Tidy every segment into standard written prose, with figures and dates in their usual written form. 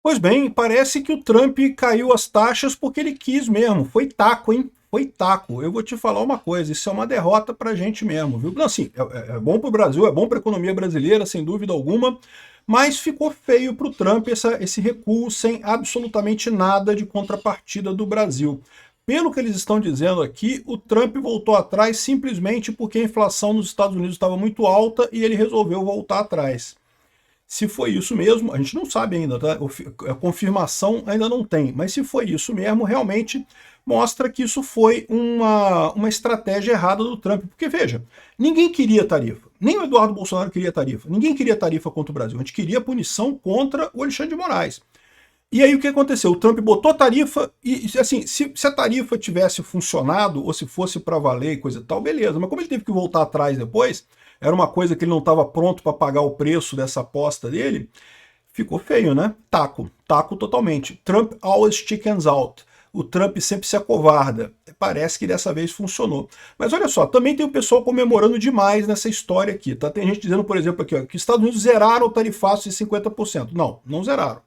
Pois bem, parece que o Trump caiu as taxas porque ele quis mesmo. Foi taco, hein? Foi taco. Eu vou te falar uma coisa, isso é uma derrota pra gente mesmo, viu? Não, assim, é bom pro Brasil, é bom pra economia brasileira, sem dúvida alguma, mas ficou feio pro Trump esse recuo sem absolutamente nada de contrapartida do Brasil. Pelo que eles estão dizendo aqui, o Trump voltou atrás simplesmente porque a inflação nos Estados Unidos estava muito alta e ele resolveu voltar atrás. Se foi isso mesmo, a gente não sabe ainda, tá? A confirmação ainda não tem, mas se foi isso mesmo, realmente mostra que isso foi uma estratégia errada do Trump. Porque, veja, ninguém queria tarifa, nem o Eduardo Bolsonaro queria tarifa, ninguém queria tarifa contra o Brasil, a gente queria punição contra o Alexandre de Moraes. E aí o que aconteceu? O Trump botou a tarifa e, assim, se a tarifa tivesse funcionado, ou se fosse para valer e coisa e tal, beleza. Mas como ele teve que voltar atrás depois, era uma coisa que ele não estava pronto para pagar o preço dessa aposta dele, ficou feio, né? Taco, taco totalmente. Trump always chickens out. O Trump sempre se acovarda. Parece que dessa vez funcionou. Mas olha só, também tem o pessoal comemorando demais nessa história aqui, tá? Tem gente dizendo, por exemplo, aqui, ó, que os Estados Unidos zeraram o tarifaço de 50%. Não, não zeraram.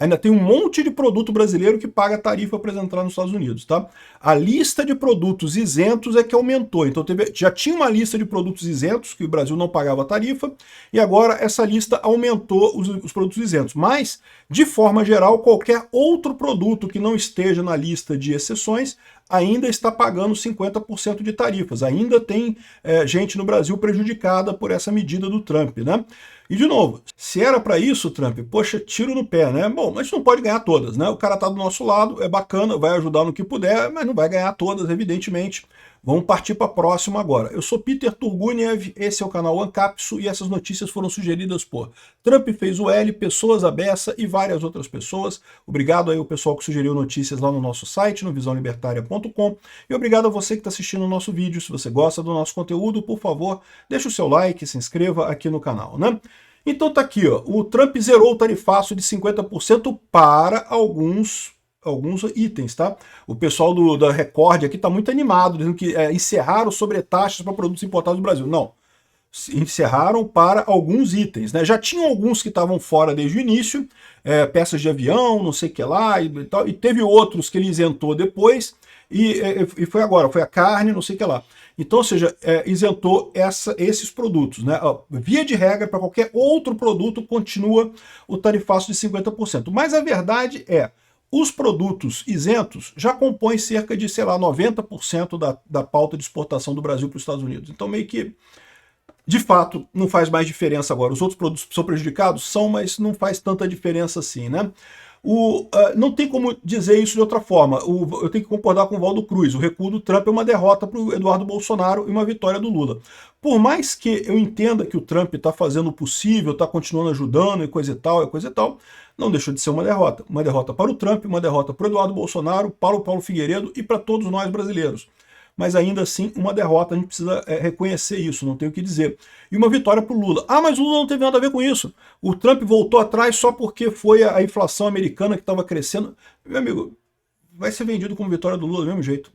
Ainda tem um monte de produto brasileiro que paga tarifa para entrar nos Estados Unidos, tá? A lista de produtos isentos é que aumentou. Então já tinha uma lista de produtos isentos que o Brasil não pagava tarifa e agora essa lista aumentou os produtos isentos. Mas, de forma geral, qualquer outro produto que não esteja na lista de exceções ainda está pagando 50% de tarifas. Ainda tem gente no Brasil prejudicada por essa medida do Trump, né? E, de novo, se era para isso, Trump, poxa, tiro no pé, né? Bom, mas não pode ganhar todas, né? O cara tá do nosso lado, é bacana, vai ajudar no que puder, mas não vai ganhar todas, evidentemente. Vamos partir para a próxima agora. Eu sou Peter Turguniev, esse é o canal Ancapsu e essas notícias foram sugeridas por Trump fez o L, Pessoas à Beça e várias outras pessoas. Obrigado aí ao pessoal que sugeriu notícias lá no nosso site, no visãolibertaria.com, e obrigado a você que está assistindo o nosso vídeo. Se você gosta do nosso conteúdo, por favor, deixe o seu like, se inscreva aqui no canal, né? Então tá aqui, ó, o Trump zerou o tarifaço de 50% para alguns itens, tá? O pessoal da Record aqui tá muito animado, dizendo que encerraram sobretaxas para produtos importados do Brasil. Não, encerraram para alguns itens, né? Já tinham alguns que estavam fora desde o início, peças de avião, não sei o que lá, e tal, e teve outros que ele isentou depois, e foi agora, foi a carne, não sei o que lá. Então, ou seja, isentou esses produtos, né? Via de regra, para qualquer outro produto, continua o tarifaço de 50%. Mas a verdade é, os produtos isentos já compõem cerca de, sei lá, 90% da pauta de exportação do Brasil para os Estados Unidos. Então, meio que, de fato, não faz mais diferença agora. Os outros produtos são prejudicados? São, mas não faz tanta diferença assim, né? Não tem como dizer isso de outra forma. Eu tenho que concordar com o Valdo Cruz. O recuo do Trump é uma derrota para o Eduardo Bolsonaro e uma vitória do Lula. Por mais que eu entenda que o Trump está fazendo o possível, está continuando ajudando e coisa e tal, não deixou de ser uma derrota. Uma derrota para o Trump, uma derrota para o Eduardo Bolsonaro, para o Paulo Figueiredo e para todos nós brasileiros. Mas ainda assim, uma derrota, a gente precisa reconhecer isso, não tem o que dizer. E uma vitória para o Lula. Ah, mas o Lula não teve nada a ver com isso. O Trump voltou atrás só porque foi a inflação americana que estava crescendo. Meu amigo, vai ser vendido como vitória do Lula do mesmo jeito.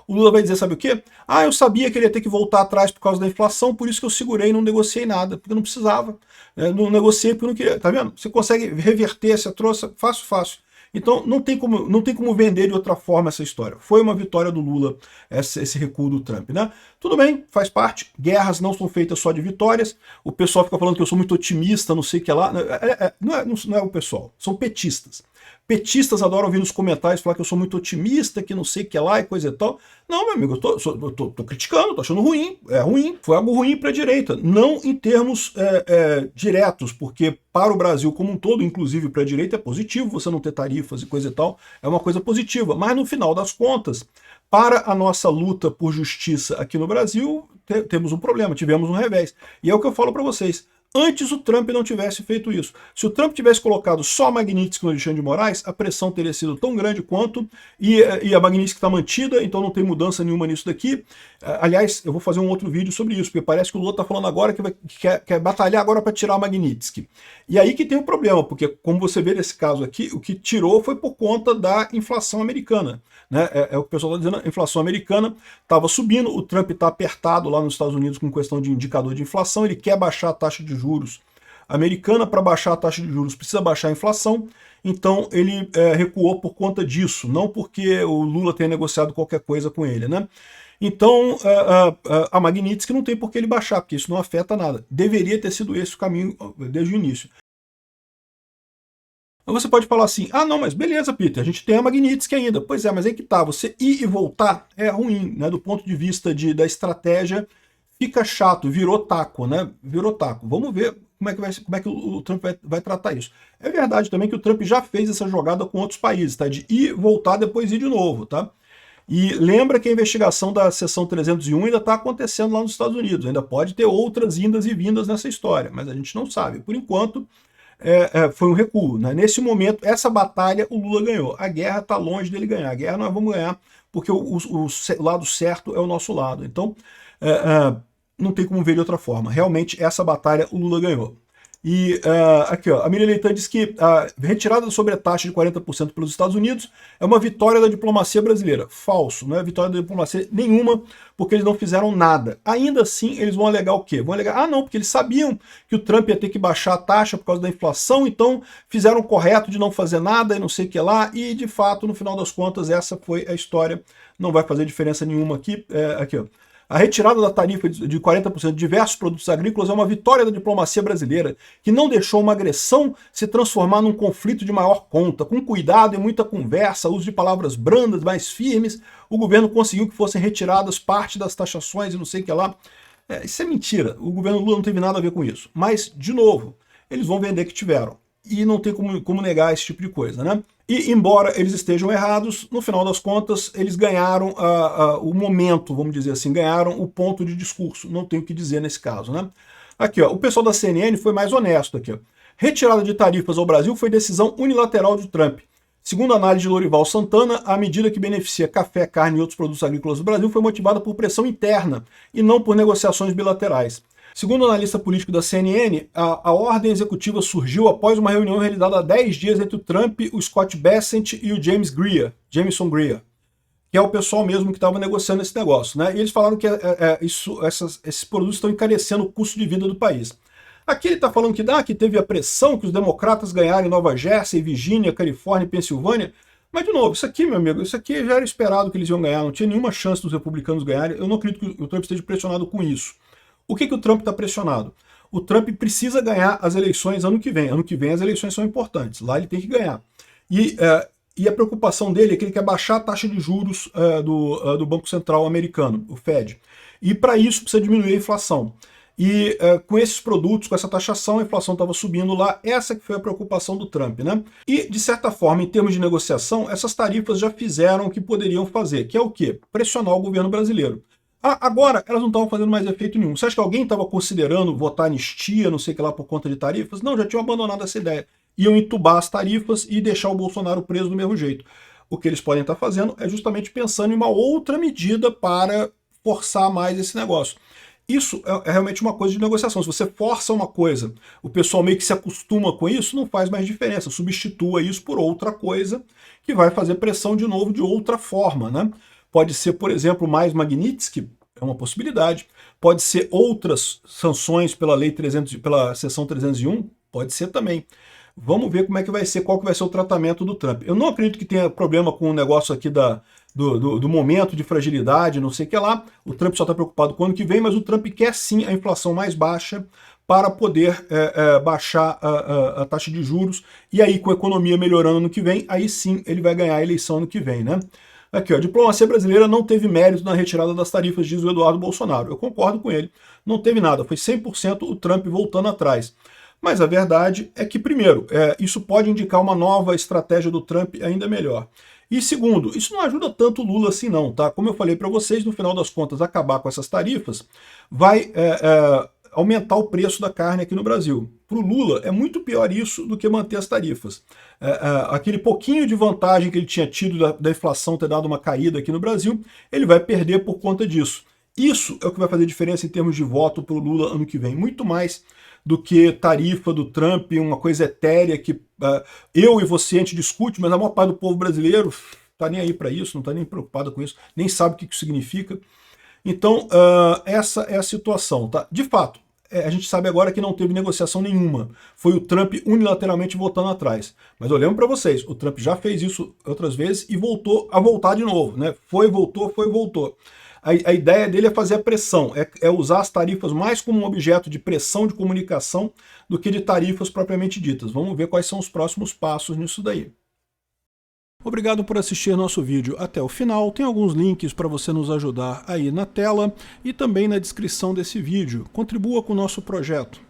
O Lula vai dizer, sabe o quê? Ah, eu sabia que ele ia ter que voltar atrás por causa da inflação, por isso que eu segurei e não negociei nada, porque não precisava. Não negociei porque eu não queria. Tá vendo? Você consegue reverter essa troça fácil, fácil. Então não tem como vender de outra forma essa história. Foi uma vitória do Lula esse recuo do Trump, né? Tudo bem, faz parte. Guerras não são feitas só de vitórias. O pessoal fica falando que eu sou muito otimista, não sei o que lá. Não é o pessoal, são petistas. Petistas adoram ouvir nos comentários falar que eu sou muito otimista, que não sei o que lá e coisa e tal. Não, meu amigo, eu tô criticando, tô achando ruim. É ruim, foi algo ruim para a direita. Não em termos diretos, porque para o Brasil como um todo, inclusive para a direita, é positivo você não ter tarifas e coisa e tal. É uma coisa positiva. Mas no final das contas, para a nossa luta por justiça aqui no Brasil, temos um problema, tivemos um revés. E é o que eu falo para vocês. Antes o Trump não tivesse feito isso. Se o Trump tivesse colocado só a Magnitsky no Alexandre de Moraes, a pressão teria sido tão grande quanto, e a Magnitsky está mantida, então não tem mudança nenhuma nisso daqui. Aliás, eu vou fazer um outro vídeo sobre isso, porque parece que o Lula está falando agora que quer batalhar agora para tirar a Magnitsky. E aí que tem o problema, porque como você vê nesse caso aqui, o que tirou foi por conta da inflação americana. Né? É o que o pessoal está dizendo, a inflação americana estava subindo, o Trump está apertado lá nos Estados Unidos com questão de indicador de inflação, ele quer baixar a taxa de juros americana, para baixar a taxa de juros precisa baixar a inflação, então ele recuou por conta disso, não porque o Lula tenha negociado qualquer coisa com ele, né? Então, a Magnitsky não tem por que ele baixar, porque isso não afeta nada. Deveria ter sido esse o caminho desde o início. Então você pode falar assim, ah não, mas beleza, Peter, a gente tem a Magnitsky ainda. Pois é, mas aí que tá, você ir e voltar é ruim, né? Do ponto de vista da estratégia, fica chato, virou taco, né? Virou taco. Vamos ver como é que o Trump vai tratar isso. É verdade também que o Trump já fez essa jogada com outros países, tá? De ir, voltar, depois ir de novo, tá? E lembra que a investigação da seção 301 ainda está acontecendo lá nos Estados Unidos. Ainda pode ter outras indas e vindas nessa história, mas a gente não sabe. Por enquanto, foi um recuo, né? Nesse momento, essa batalha o Lula ganhou. A guerra está longe dele ganhar. A guerra nós vamos ganhar porque o lado certo é o nosso lado. Então, não tem como ver de outra forma. Realmente, essa batalha o Lula ganhou. E aqui, ó, a Miriam Leitão diz que a retirada da sobretaxa de 40% pelos Estados Unidos é uma vitória da diplomacia brasileira. Falso, não é vitória da diplomacia nenhuma, porque eles não fizeram nada. Ainda assim, eles vão alegar o quê? Vão alegar, ah não, porque eles sabiam que o Trump ia ter que baixar a taxa por causa da inflação, então fizeram o correto de não fazer nada e não sei o que lá, e de fato, no final das contas, essa foi a história. Não vai fazer diferença nenhuma aqui. Aqui, ó. A retirada da tarifa de 40% de diversos produtos agrícolas é uma vitória da diplomacia brasileira, que não deixou uma agressão se transformar num conflito de maior conta. Com cuidado e muita conversa, uso de palavras brandas, mais firmes, o governo conseguiu que fossem retiradas parte das taxações e não sei o que lá. Isso é mentira. O governo Lula não teve nada a ver com isso. Mas, de novo, eles vão vender que tiveram. E não tem como negar esse tipo de coisa, né? E, embora eles estejam errados, no final das contas, eles ganharam o momento, vamos dizer assim, ganharam o ponto de discurso. Não tenho o que dizer nesse caso, né? Aqui, ó, o pessoal da CNN foi mais honesto aqui, ó. Retirada de tarifas ao Brasil foi decisão unilateral de Trump. Segundo a análise de Lorival Santana, a medida que beneficia café, carne e outros produtos agrícolas do Brasil foi motivada por pressão interna e não por negociações bilaterais. Segundo o analista político da CNN, a ordem executiva surgiu após uma reunião realizada há 10 dias entre o Trump, o Scott Bessent e o Jamieson Greer, que é o pessoal mesmo que estava negociando esse negócio, né? E eles falaram que esses produtos estão encarecendo o custo de vida do país. Aqui ele está falando que teve a pressão que os democratas ganharam em Nova Jersey, Virgínia, Califórnia e Pensilvânia. Mas, de novo, isso aqui, meu amigo, isso aqui já era esperado que eles iam ganhar, não tinha nenhuma chance dos republicanos ganharem. Eu não acredito que o Trump esteja pressionado com isso. O que o Trump está pressionado? O Trump precisa ganhar as eleições ano que vem. Ano que vem as eleições são importantes. Lá ele tem que ganhar. E a preocupação dele é que ele quer baixar a taxa de juros do Banco Central americano, o Fed. E para isso precisa diminuir a inflação. E com esses produtos, com essa taxação, a inflação estava subindo lá. Essa que foi a preocupação do Trump, né? E, de certa forma, em termos de negociação, essas tarifas já fizeram o que poderiam fazer, que é o quê? Pressionar o governo brasileiro. Agora, elas não estavam fazendo mais efeito nenhum. Você acha que alguém estava considerando votar anistia, não sei o que lá, por conta de tarifas? Não, já tinham abandonado essa ideia. Iam entubar as tarifas e deixar o Bolsonaro preso do mesmo jeito. O que eles podem estar fazendo é justamente pensando em uma outra medida para forçar mais esse negócio. Isso é realmente uma coisa de negociação. Se você força uma coisa, o pessoal meio que se acostuma com isso, não faz mais diferença. Substitua isso por outra coisa que vai fazer pressão de novo de outra forma, né? Pode ser, por exemplo, mais Magnitsky, é uma possibilidade. Pode ser outras sanções pela lei 300, pela seção 301, pode ser também. Vamos ver como é que vai ser, qual que vai ser o tratamento do Trump. Eu não acredito que tenha problema com o negócio aqui do momento de fragilidade, não sei o que lá. O Trump só está preocupado com o ano que vem, mas o Trump quer sim a inflação mais baixa para poder baixar a taxa de juros. E aí, com a economia melhorando ano que vem, aí sim ele vai ganhar a eleição ano que vem, né? Aqui, ó, a diplomacia brasileira não teve mérito na retirada das tarifas, diz o Eduardo Bolsonaro. Eu concordo com ele. Não teve nada, foi 100% o Trump voltando atrás. Mas a verdade é que, primeiro, isso pode indicar uma nova estratégia do Trump ainda melhor. E segundo, isso não ajuda tanto o Lula assim não, tá? Como eu falei para vocês, no final das contas, acabar com essas tarifas vai aumentar o preço da carne aqui no Brasil. Para o Lula é muito pior isso do que manter as tarifas. Aquele pouquinho de vantagem que ele tinha tido da inflação ter dado uma caída aqui no Brasil, ele vai perder por conta disso. Isso é o que vai fazer diferença em termos de voto para o Lula ano que vem, muito mais do que tarifa do Trump, uma coisa etérea que eu e você a gente discute, mas a maior parte do povo brasileiro está nem aí para isso, não está nem preocupado com isso, nem sabe o que isso significa. Então, essa é a situação, tá? De fato, a gente sabe agora que não teve negociação nenhuma. Foi o Trump unilateralmente voltando atrás. Mas eu lembro para vocês, o Trump já fez isso outras vezes e voltou a voltar de novo, né? Foi, voltou. A ideia dele é fazer a pressão, é usar as tarifas mais como um objeto de pressão de comunicação do que de tarifas propriamente ditas. Vamos ver quais são os próximos passos nisso daí. Obrigado por assistir nosso vídeo até o final. Tem alguns links para você nos ajudar aí na tela e também na descrição desse vídeo. Contribua com o nosso projeto.